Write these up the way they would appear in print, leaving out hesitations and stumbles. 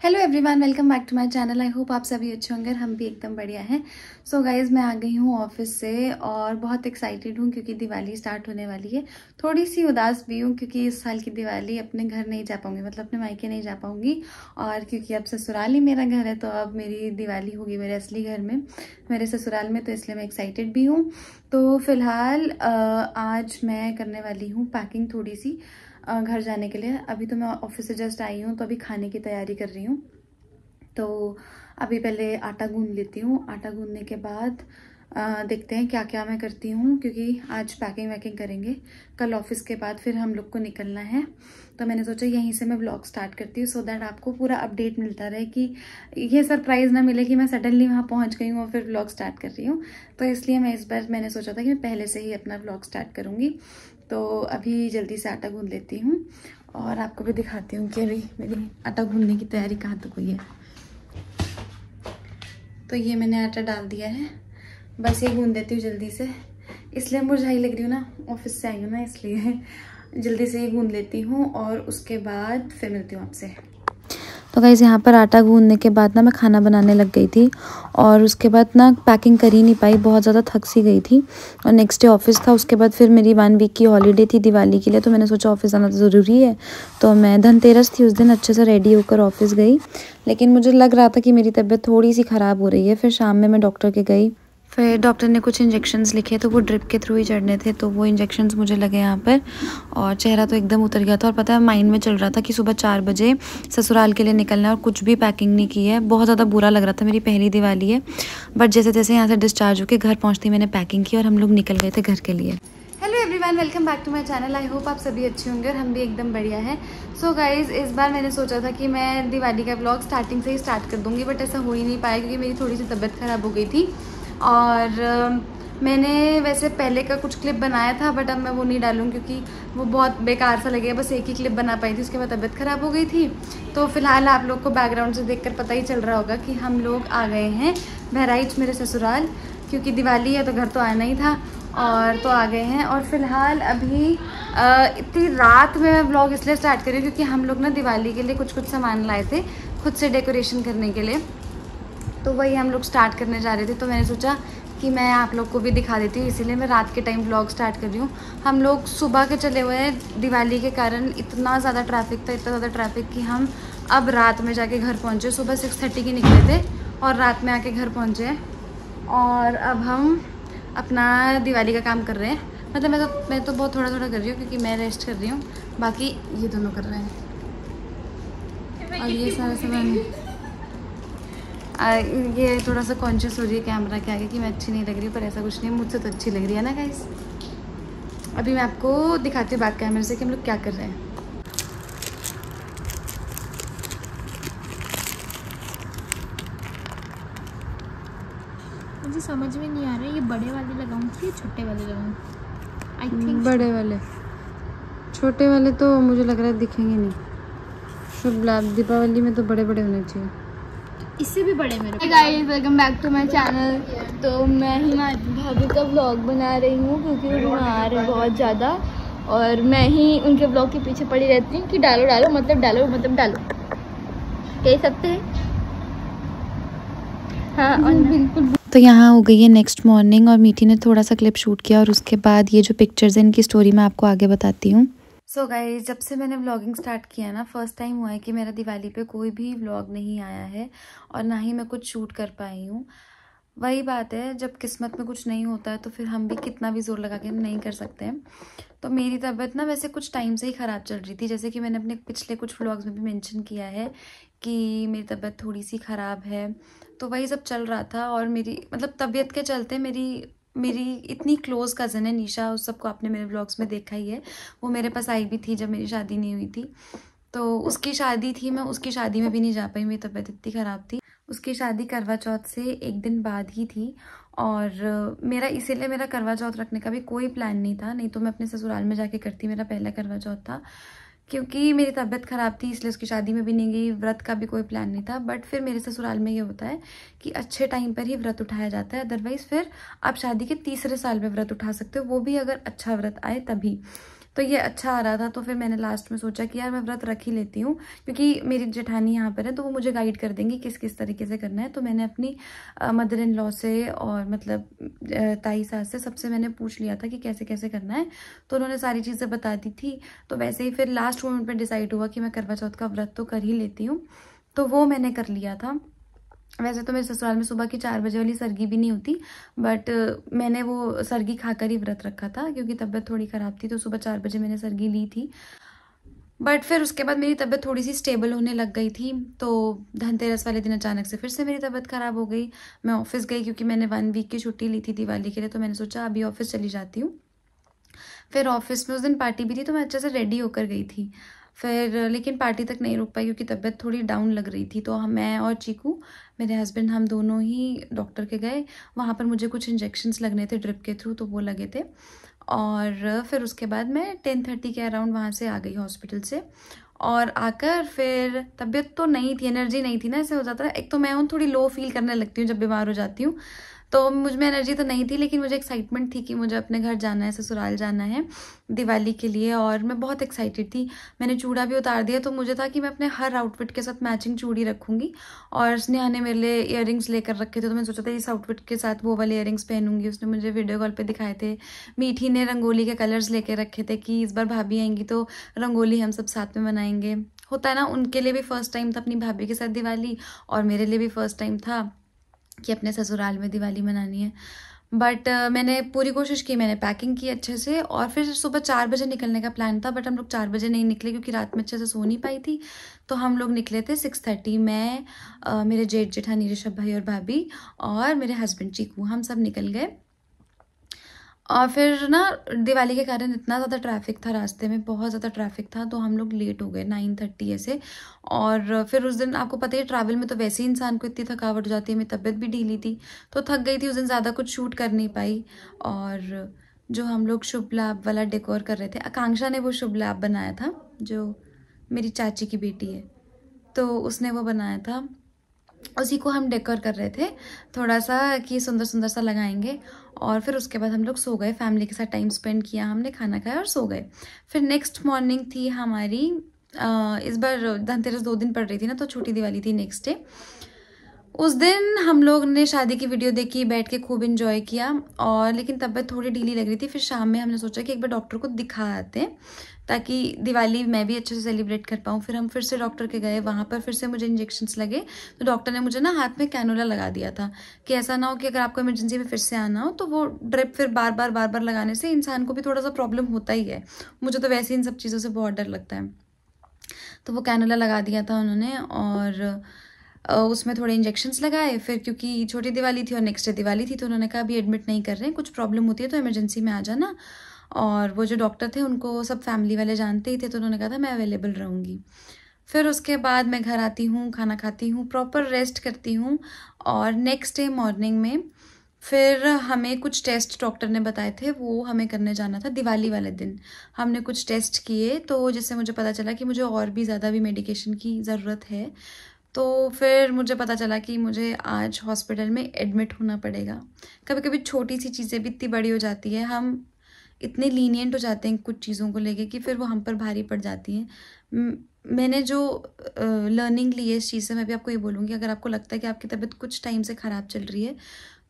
Hello everyone, welcome back to my channel. I hope आप सभी अच्छे होंगे, हम भी एकदम बढ़िया हैं। सो गाइज, मैं आ गई हूँ ऑफिस से और बहुत एक्साइटेड हूँ क्योंकि दिवाली स्टार्ट होने वाली है। थोड़ी सी उदास भी हूँ क्योंकि इस साल की दिवाली अपने घर नहीं जा पाऊंगी, मतलब अपने मायके नहीं जा पाऊंगी। और क्योंकि अब ससुराल ही मेरा घर है तो अब मेरी दिवाली होगी मेरे असली घर में, मेरे ससुराल में, तो इसलिए मैं एक्साइटेड भी हूँ। तो फिलहाल आज मैं करने वाली हूँ पैकिंग थोड़ी सी घर जाने के लिए। अभी तो मैं ऑफिस से जस्ट आई हूँ तो अभी खाने की तैयारी कर रही हूँ। तो अभी पहले आटा गूंद लेती हूँ। आटा गूंदने के बाद देखते हैं क्या क्या मैं करती हूँ, क्योंकि आज पैकिंग वैकिंग करेंगे। कल ऑफिस के बाद फिर हम लोग को निकलना है, तो मैंने सोचा यहीं से मैं व्लॉग स्टार्ट करती हूँ सो दैट आपको पूरा अपडेट मिलता रहे, कि ये सरप्राइज़ ना मिले कि मैं सडनली वहाँ पहुँच गई हूँ और फिर व्लॉग स्टार्ट कर रही हूँ। तो इसलिए मैं इस बार मैंने सोचा था कि मैं पहले से ही अपना व्लॉग स्टार्ट करूँगी। तो अभी जल्दी से आटा गूंद लेती हूँ और आपको भी दिखाती हूँ कि अभी मेरी आटा गूंदने की तैयारी कहाँ तक हुई है। तो ये मैंने आटा डाल दिया है, बस ये गूंद देती हूँ जल्दी से। इसलिए मुरझाई लग रही हूँ ना, ऑफिस से आई हूँ ना, इसलिए जल्दी से ये गूंद लेती हूँ और उसके बाद फिर मिलती हूँ आपसे। तो गाइस, यहाँ पर आटा गूंदने के बाद ना मैं खाना बनाने लग गई थी और उसके बाद ना पैकिंग कर ही नहीं पाई, बहुत ज़्यादा थक सी गई थी। और नेक्स्ट डे ऑफिस था, उसके बाद फिर मेरी 1 वीक की हॉलीडे थी दिवाली के लिए, तो मैंने सोचा ऑफिस आना तो ज़रूरी है। तो मैं धनतेरस थी उस दिन, अच्छे से रेडी होकर ऑफिस गई, लेकिन मुझे लग रहा था कि मेरी तबीयत थोड़ी सी ख़राब हो रही है। फिर शाम में मैं डॉक्टर के गई, फिर डॉक्टर ने कुछ इंजेक्शंस लिखे, तो वो ड्रिप के थ्रू ही चढ़ने थे, तो वो इंजेक्शंस मुझे लगे यहाँ पर और चेहरा तो एकदम उतर गया था। और पता है, माइंड में चल रहा था कि सुबह 4 बजे ससुराल के लिए निकलना है और कुछ भी पैकिंग नहीं की है। बहुत ज़्यादा बुरा लग रहा था, मेरी पहली दिवाली है। बट जैसे तैसे यहाँ से डिस्चार्ज होकर घर पहुँचती मैंने पैकिंग की और हम लोग निकल गए थे घर के लिए। Hello everyone, welcome back to my channel. I hope आप सभी अच्छे होंगे और हम भी एकदम बढ़िया हैं। सो गाइज, इस बार मैंने सोचा था कि मैं दिवाली का व्लॉग स्टार्टिंग से ही स्टार्ट कर दूंगी, बट ऐसा हो ही नहीं पाया क्योंकि मेरी थोड़ी सी तबीयत ख़राब हो गई थी। और मैंने वैसे पहले का कुछ क्लिप बनाया था, बट अब मैं वो नहीं डालूँ क्योंकि वो बहुत बेकार सा लगेगा। बस एक ही क्लिप बना पाई थी, उसके बाद तबीयत ख़राब हो गई थी। तो फिलहाल आप लोग को बैकग्राउंड से देखकर पता ही चल रहा होगा कि हम लोग आ गए हैं बहराइच, मेरे ससुराल, क्योंकि दिवाली है तो घर तो आना ही था और तो आ गए हैं। और फिलहाल अभी इतनी रात में मैं व्लॉग इसलिए स्टार्ट करी क्योंकि हम लोग ना दिवाली के लिए कुछ सामान लाए थे खुद से डेकोरेशन करने के लिए, तो वही हम लोग स्टार्ट करने जा रहे थे। तो मैंने सोचा कि मैं आप लोग को भी दिखा देती हूँ, इसीलिए मैं रात के टाइम व्लॉग स्टार्ट कर रही हूँ। हम लोग सुबह के चले हुए हैं, दिवाली के कारण इतना ज़्यादा ट्रैफिक था, इतना ज़्यादा ट्रैफिक कि हम अब रात में जाके घर पहुँचे। सुबह 6:30 के निकले थे और रात में आके घर पहुँचे हैं। और अब हम अपना दिवाली का काम कर रहे हैं, मतलब मैं तो बहुत थोड़ा थोड़ा कर रही हूँ क्योंकि मैं रेस्ट कर रही हूँ, बाकी ये दोनों कर रहे हैं। और ये सारा सामान ये थोड़ा सा कॉन्शियस हो रही है कैमरा के आगे कि मैं अच्छी नहीं लग रही, पर ऐसा कुछ नहीं, मुझसे तो अच्छी लग रही है ना गाइस। अभी मैं आपको दिखाती हूँ बैक कैमरे से कि हम लोग क्या कर रहे हैं। मुझे समझ में नहीं आ रहा है ये बड़े वाले लगाऊं कि छोटे वाले लगाऊं। आई थिंक बड़े वाले, छोटे वाले तो मुझे लग रहा है दिखेंगे नहीं। शुभ लाभ दीपावली में तो बड़े बड़े होने चाहिए, इससे भी बड़े मेरे। Guys, welcome back to my channel. तो मैं हिमाचल भाभी का व्लॉग बना रही हूँ क्योंकि वो बीमार है बहुत ज़्यादा, और मैं ही उनके व्लॉग के पीछे पड़ी रहती हूँ कि डालो डालो मतलब डालो मतलब डालो, कह सकते हैं। हाँ और बिल्कुल। तो यहाँ हो गई है नेक्स्ट मॉर्निंग और मीठी ने थोड़ा सा क्लिप शूट किया और उसके बाद ये जो पिक्चर्स हैं इनकी स्टोरी मैं आपको आगे बताती हूँ। सो गाइस, जब से मैंने व्लॉगिंग स्टार्ट किया ना, फर्स्ट टाइम हुआ है कि मेरा दिवाली पे कोई भी व्लॉग नहीं आया है और ना ही मैं कुछ शूट कर पाई हूँ। वही बात है, जब किस्मत में कुछ नहीं होता है तो फिर हम भी कितना भी जोर लगा के नहीं कर सकते हैं। तो मेरी तबीयत ना वैसे कुछ टाइम से ही ख़राब चल रही थी, जैसे कि मैंने अपने पिछले कुछ व्लॉग्स में भी मेंशन किया है कि मेरी तबीयत थोड़ी सी ख़राब है। तो वही सब चल रहा था और मेरी मतलब तबीयत के चलते मेरी इतनी क्लोज़ कज़न है निशा, उस सबको आपने मेरे व्लॉग्स में देखा ही है। वो मेरे पास आई भी थी जब मेरी शादी नहीं हुई थी, तो उसकी शादी थी, मैं उसकी शादी में भी नहीं जा पाई, मेरी तबीयत इतनी ख़राब थी। उसकी शादी करवा चौथ से एक दिन बाद ही थी और इसीलिए मेरा करवा चौथ रखने का भी कोई प्लान नहीं था, नहीं तो मैं अपने ससुराल में जाके करती, मेरा पहला करवा चौथ था। क्योंकि मेरी तबीयत ख़राब थी इसलिए उसकी शादी में भी नहीं गई, व्रत का भी कोई प्लान नहीं था। बट फिर मेरे ससुराल में ये होता है कि अच्छे टाइम पर ही व्रत उठाया जाता है, अदरवाइज़ फिर आप शादी के तीसरे साल में व्रत उठा सकते हो, वो भी अगर अच्छा व्रत आए तभी। तो ये अच्छा आ रहा था। तो फिर मैंने लास्ट में सोचा कि यार मैं व्रत रख ही लेती हूँ, क्योंकि मेरी जेठानी यहाँ पर है तो वो मुझे गाइड कर देंगी किस किस तरीके से करना है। तो मैंने अपनी मदर इन लॉ से और मतलब ताई सास से सबसे मैंने पूछ लिया था कि कैसे कैसे करना है, तो उन्होंने सारी चीज़ें बता दी थी। तो वैसे ही फिर लास्ट मोमेंट पर डिसाइड हुआ कि मैं करवा चौथ का व्रत तो कर ही लेती हूँ, तो वो मैंने कर लिया था। वैसे तो मेरे ससुराल में सुबह की 4 बजे वाली सरगी भी नहीं होती, बट मैंने वो सरगी खाकर ही व्रत रखा था, क्योंकि तबीयत थोड़ी ख़राब थी। तो सुबह 4 बजे मैंने सरगी ली थी, बट फिर उसके बाद मेरी तबीयत थोड़ी सी स्टेबल होने लग गई थी। तो धनतेरस वाले दिन अचानक से फिर से मेरी तबीयत ख़राब हो गई। मैं ऑफिस गई, क्योंकि मैंने 1 वीक की छुट्टी ली थी दिवाली के लिए। तो मैंने सोचा अभी ऑफिस चली जाती हूँ। फिर ऑफिस में उस दिन पार्टी भी थी, तो मैं अच्छे से रेडी होकर गई थी। फिर लेकिन पार्टी तक नहीं रुक पाई, क्योंकि तबीयत थोड़ी डाउन लग रही थी। तो मैं और चीकू, मेरे हस्बैंड, हम दोनों ही डॉक्टर के गए। वहाँ पर मुझे कुछ इंजेक्शन्स लगने थे ड्रिप के थ्रू, तो वो लगे थे। और फिर उसके बाद मैं 10:30 के अराउंड वहाँ से आ गई हॉस्पिटल से। और आकर फिर तबीयत तो नहीं थी, एनर्जी नहीं थी ना, ऐसे हो जाता है। एक तो मैं थोड़ी लो फील करने लगती हूँ जब बीमार हो जाती हूँ, तो मुझ में एनर्जी तो नहीं थी, लेकिन मुझे एक्साइटमेंट थी कि मुझे अपने घर जाना है, ससुराल जाना है दिवाली के लिए। और मैं बहुत एक्साइटेड थी। मैंने चूड़ा भी उतार दिया, तो मुझे था कि मैं अपने हर आउटफिट के साथ मैचिंग चूड़ी रखूँगी। और स्नेहा ने मेरे लिए इयररिंग्स लेकर रखे थे, तो मैंने सोचा था इस आउटफिट के साथ वो वाले इयररिंग्स पहनूंगी। उसने मुझे वीडियो कॉल पर दिखाए थे। मीठी ने रंगोली के कलर्स लेके रखे थे कि इस बार भाभी आएंगी तो रंगोली हम सब साथ में बनाएंगे। होता है ना, उनके लिए भी फर्स्ट टाइम था अपनी भाभी के साथ दिवाली, और मेरे लिए भी फर्स्ट टाइम था कि अपने ससुराल में दिवाली मनानी है। बट मैंने पूरी कोशिश की, मैंने पैकिंग की अच्छे से। और फिर सुबह 4 बजे निकलने का प्लान था, बट हम लोग 4 बजे नहीं निकले, क्योंकि रात में अच्छे से सो नहीं पाई थी। तो हम लोग निकले थे 6:30। मैं मेरे जेठ जेठानी ऋषभ भाई और भाभी और मेरे हस्बैंड चीकू, हम सब निकल गए। और फिर ना दिवाली के कारण इतना ज़्यादा ट्रैफिक था रास्ते में, बहुत ज़्यादा ट्रैफिक था, तो हम लोग लेट हो गए 9:30 ऐसे। और फिर उस दिन आपको पता ही, ट्रैवल में तो वैसे ही इंसान को इतनी थकावट हो जाती है। मेरी तबीयत भी ढीली थी, तो थक गई थी उस दिन, ज़्यादा कुछ शूट कर नहीं पाई। और जो हम लोग शुभ लाभ वाला डेकोर कर रहे थे, आकांक्षा ने वो शुभ लाभ बनाया था, जो मेरी चाची की बेटी है, तो उसने वो बनाया था। उसी को हम डेकोर कर रहे थे थोड़ा सा कि सुंदर सुंदर सा लगाएंगे। और फिर उसके बाद हम लोग सो गए, फैमिली के साथ टाइम स्पेंड किया, हमने खाना खाया और सो गए। फिर नेक्स्ट मॉर्निंग थी हमारी, इस बार धनतेरस 2 दिन पड़ रही थी ना, तो छोटी दिवाली थी नेक्स्ट डे। उस दिन हम लोग ने शादी की वीडियो देखी, बैठ के खूब एंजॉय किया। और लेकिन तबीयत थोड़ी ढीली लग रही थी। फिर शाम में हमने सोचा कि एक बार डॉक्टर को दिखा आते हैं, ताकि दिवाली मैं भी अच्छे से सेलिब्रेट कर पाऊँ। फिर हम फिर से डॉक्टर के गए, वहाँ पर फिर से मुझे इंजेक्शन्स लगे। तो डॉक्टर ने मुझे ना हाथ में कैनुला लगा दिया था, कि ऐसा ना हो कि अगर आपको इमरजेंसी में फिर से आना हो, तो वो ड्रिप फिर बार बार लगाने से इंसान को भी थोड़ा सा प्रॉब्लम होता ही है। मुझे तो वैसे इन सब चीज़ों से बहुत डर लगता है। तो वो कैनुला लगा दिया था उन्होंने, और उसमें थोड़े इंजेक्शन्स लगाए। फिर क्योंकि छोटी दिवाली थी और नेक्स्ट डे दिवाली थी, तो उन्होंने कहा अभी एडमिट नहीं कर रहे हैं, कुछ प्रॉब्लम होती है तो इमरजेंसी में आ जाना। और वो जो डॉक्टर थे उनको सब फैमिली वाले जानते ही थे, तो उन्होंने कहा था मैं अवेलेबल रहूँगी। फिर उसके बाद मैं घर आती हूँ, खाना खाती हूँ, प्रॉपर रेस्ट करती हूँ। और नेक्स्ट डे मॉर्निंग में फिर हमें कुछ टेस्ट डॉक्टर ने बताए थे, वो हमें करने जाना था दिवाली वाले दिन। हमने कुछ टेस्ट किए, तो जिससे मुझे पता चला कि मुझे और भी ज़्यादा भी मेडिकेशन की ज़रूरत है। तो फिर मुझे पता चला कि मुझे आज हॉस्पिटल में एडमिट होना पड़ेगा। कभी कभी छोटी सी चीज़ें भी इतनी बड़ी हो जाती है, हम इतने लीनियंट हो जाते हैं कुछ चीज़ों को लेके, कि फिर वो हम पर भारी पड़ जाती हैं। मैंने जो लर्निंग ली है इस चीज़ से, मैं भी आपको ये बोलूँगी, अगर आपको लगता है कि आपकी तबीयत कुछ टाइम से ख़राब चल रही है,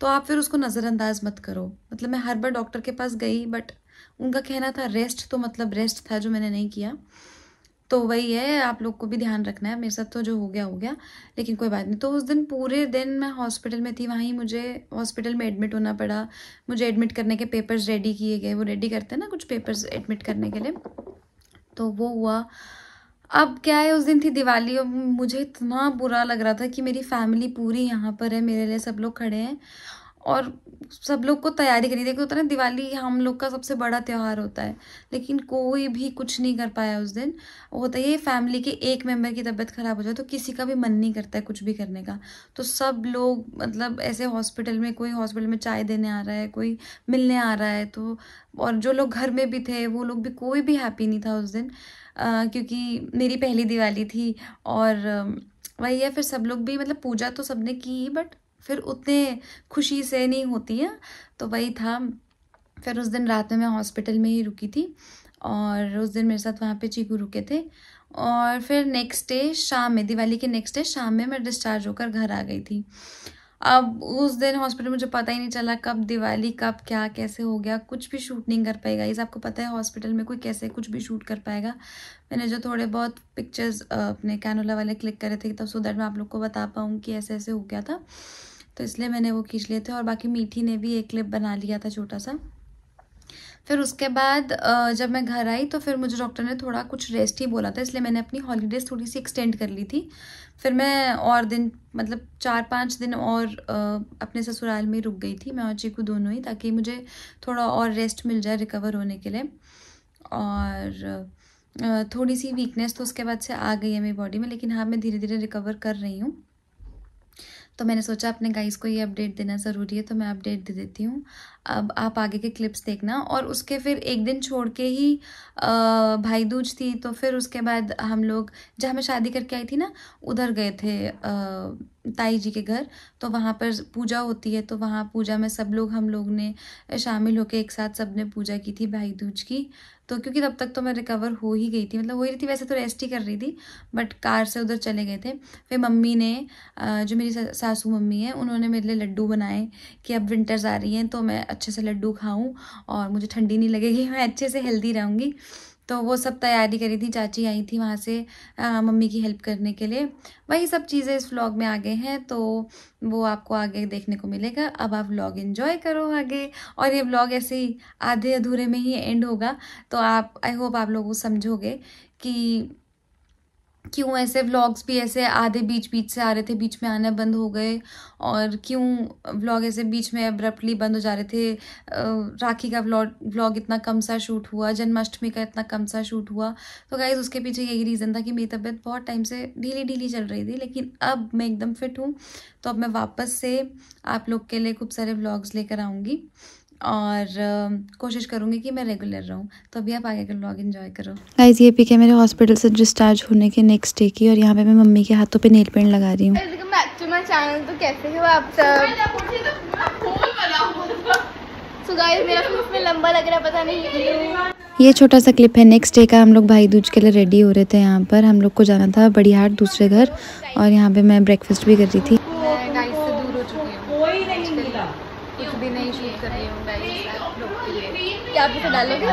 तो आप फिर उसको नज़रअंदाज मत करो। मतलब मैं हर बार डॉक्टर के पास गई, बट उनका कहना था रेस्ट, तो मतलब रेस्ट था, जो मैंने नहीं किया। तो वही है, आप लोग को भी ध्यान रखना है। मेरे साथ तो जो हो गया हो गया, लेकिन कोई बात नहीं। तो उस दिन पूरे दिन मैं हॉस्पिटल में थी, वहीं मुझे हॉस्पिटल में एडमिट होना पड़ा। मुझे एडमिट करने के पेपर्स रेडी किए गए, वो रेडी करते हैं ना कुछ पेपर्स एडमिट करने के लिए, तो वो हुआ। अब क्या है, उस दिन थी दिवाली, और मुझे इतना बुरा लग रहा था कि मेरी फैमिली पूरी यहाँ पर है, मेरे लिए सब लोग खड़े हैं और सब लोग को तैयारी करी। देखो होता है ना, दिवाली हम लोग का सबसे बड़ा त्यौहार होता है, लेकिन कोई भी कुछ नहीं कर पाया उस दिन। होता है फैमिली के एक मेंबर की तबीयत खराब हो जाए तो किसी का भी मन नहीं करता है कुछ भी करने का। तो सब लोग मतलब ऐसे हॉस्पिटल में, कोई हॉस्पिटल में चाय देने आ रहा है, कोई मिलने आ रहा है, तो और जो लोग घर में भी थे वो लोग भी, कोई भी हैप्पी नहीं था उस दिन, क्योंकि मेरी पहली दिवाली थी। और वही है, फिर सब लोग भी मतलब पूजा तो सबने की, बट फिर उतने खुशी से नहीं होती है, तो वही था। फिर उस दिन रात में मैं हॉस्पिटल में ही रुकी थी। और उस दिन मेरे साथ वहाँ पे चीकू रुके थे। और फिर नेक्स्ट डे शाम में, दिवाली के नेक्स्ट डे शाम में मैं डिस्चार्ज होकर घर आ गई थी। अब उस दिन हॉस्पिटल मुझे पता ही नहीं चला कब दिवाली, कब क्या कैसे हो गया, कुछ भी शूट नहीं कर पाएगा। इस आपको पता है हॉस्पिटल में कोई कैसे कुछ भी शूट कर पाएगा। मैंने जो थोड़े बहुत पिक्चर्स अपने कैनोला वाले क्लिक करे थे तब, सो दैट मैं आप लोग को बता पाऊँ कि ऐसे ऐसे हो गया था, तो इसलिए मैंने वो खींच लिए थे। और बाकी मीठी ने भी एक क्लिप बना लिया था छोटा सा। फिर उसके बाद जब मैं घर आई तो फिर मुझे डॉक्टर ने थोड़ा कुछ रेस्ट ही बोला था, इसलिए मैंने अपनी हॉलीडेज़ थोड़ी सी एक्सटेंड कर ली थी। फिर मैं और दिन मतलब 4-5 दिन और अपने ससुराल में रुक गई थी, मैं और चीकू दोनों ही, ताकि मुझे थोड़ा और रेस्ट मिल जाए रिकवर होने के लिए। और थोड़ी सी वीकनेस तो उसके बाद से आ गई है मेरी बॉडी में, लेकिन हाँ मैं धीरे धीरे रिकवर कर रही हूँ। तो मैंने सोचा अपने गाइस को ये अपडेट देना ज़रूरी है, तो मैं अपडेट दे देती हूँ। अब आप आगे के क्लिप्स देखना। और उसके फिर एक दिन छोड़ के ही भाई दूज थी, तो फिर उसके बाद हम लोग जहाँ मैं शादी करके आई थी ना, उधर गए थे ताई जी के घर। तो वहाँ पर पूजा होती है, तो वहाँ पूजा में सब लोग हम लोग ने शामिल होकर एक साथ सब ने पूजा की थी भाई दूज की। तो क्योंकि तब तक तो मैं रिकवर हो ही गई थी, मतलब हो ही रही थी, वैसे तो रेस्ट ही कर रही थी, बट कार से उधर चले गए थे। फिर मम्मी ने जो मेरी सासू मम्मी है, उन्होंने मेरे लिए लड्डू बनाए कि अब विंटर्स आ रही हैं तो मैं अच्छे से लड्डू खाऊं और मुझे ठंडी नहीं लगेगी, मैं अच्छे से हेल्दी रहूँगी। तो वो सब तैयारी करी थी, चाची आई थी वहाँ से मम्मी की हेल्प करने के लिए। वही सब चीज़ें इस व्लॉग में आ गए हैं, तो वो आपको आगे देखने को मिलेगा। अब आप व्लॉग एंजॉय करो आगे। और ये व्लॉग ऐसे ही आधे अधूरे में ही एंड होगा, तो आप आई होप आप लोग समझोगे कि क्यों ऐसे व्लॉग्स भी ऐसे आधे बीच बीच से आ रहे थे, बीच में आना बंद हो गए, और क्यों व्लॉग ऐसे बीच में अब्रप्टली बंद हो जा रहे थे। राखी का व्लॉग इतना कम सा शूट हुआ, जन्माष्टमी का इतना कम सा शूट हुआ। तो गाइज उसके पीछे यही रीज़न था कि मेरी तबीयत बहुत टाइम से ढीली ढीली चल रही थी, लेकिन अब मैं एकदम फिट हूँ। तो अब मैं वापस से आप लोग के लिए खूब सारे व्लॉग्स लेकर आऊँगी और कोशिश करूँगी कि मैं रेगुलर रहूँ। तो अभी आप आगे का व्लॉग एंजॉय करो। गाइस ये पिक है मेरे हॉस्पिटल से डिस्चार्ज होने के नेक्स्ट डे की, और यहाँ पे मैं मम्मी के हाथों पे नेल पेंट लगा रही हूँ। Welcome back to my channel. तो कैसे हो आप सब? सो गाइस मेरा फेस में लंबा लग रहा है, पता नहीं। ये छोटा सा क्लिप है नेक्स्ट डे का। हम लोग भाई दूज के लिए रेडी हो रहे थे, यहाँ पर हम लोग को जाना था बड़ीहाट दूसरे घर, और यहाँ पे मैं ब्रेकफास्ट भी कर रही थी। मैं गाइस से दूर हो चुकी हूँ, कुछ भी नहीं शूट कर रही हूँ गाइस आप लोग के लिए। क्या आप इसे डालोगे?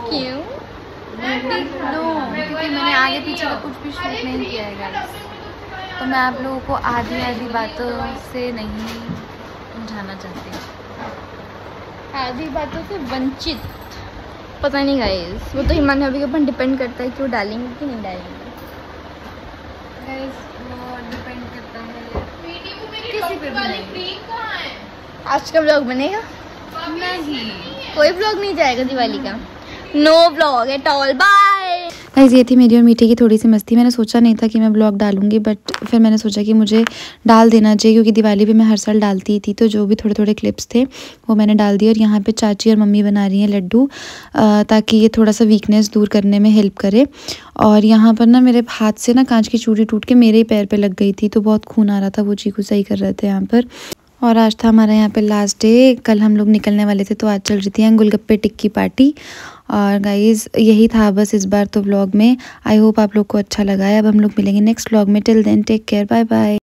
क्यों? क्योंकि मैंने आगे पीछे का कुछ भी शूट नहीं किया है गाइस, तो मैं आप लोगों को आधी आधी बातों से नहीं समझाना चाहती, आधी बातों से वंचित। पता नहीं गाइस, वो तो हिमान भाभी के ऊपर डिपेंड करता है कि वो डालेंगे कि नहीं डालेंगे। गाइस वो डिपेंड करता है किसी पे भी नहीं। आज का व्लॉग बनेगा? नहीं, कोई व्लॉग नहीं जाएगा दिवाली का, no vlog at all. Bye guys ये थी मेरी और मीठी की थोड़ी सी मस्ती। मैंने सोचा नहीं था कि मैं ब्लॉग डालूंगी, बट फिर मैंने सोचा कि मुझे डाल देना चाहिए, क्योंकि दिवाली पे मैं हर साल डालती ही थी। तो जो भी थोड़े थोड़े क्लिप्स थे वो मैंने डाल दिए। और यहाँ पे चाची और मम्मी बना रही हैं लड्डू, ताकि ये थोड़ा सा वीकनेस दूर करने में हेल्प करे। और यहाँ पर ना मेरे हाथ से ना कांच की चूड़ी टूट के मेरे ही पैर पर लग गई थी, तो बहुत खून आ रहा था, वो चीकू सही कर रहे थे यहाँ पर। और आज था हमारा यहाँ पे लास्ट डे, कल हम लोग निकलने वाले थे, तो आज चल रही थी गोलगप्पे टिक्की पार्टी। और गाइज़ यही था बस इस बार तो व्लॉग में। आई होप आप लोग को अच्छा लगा है। अब हम लोग मिलेंगे नेक्स्ट व्लॉग में। Till then take care, bye bye.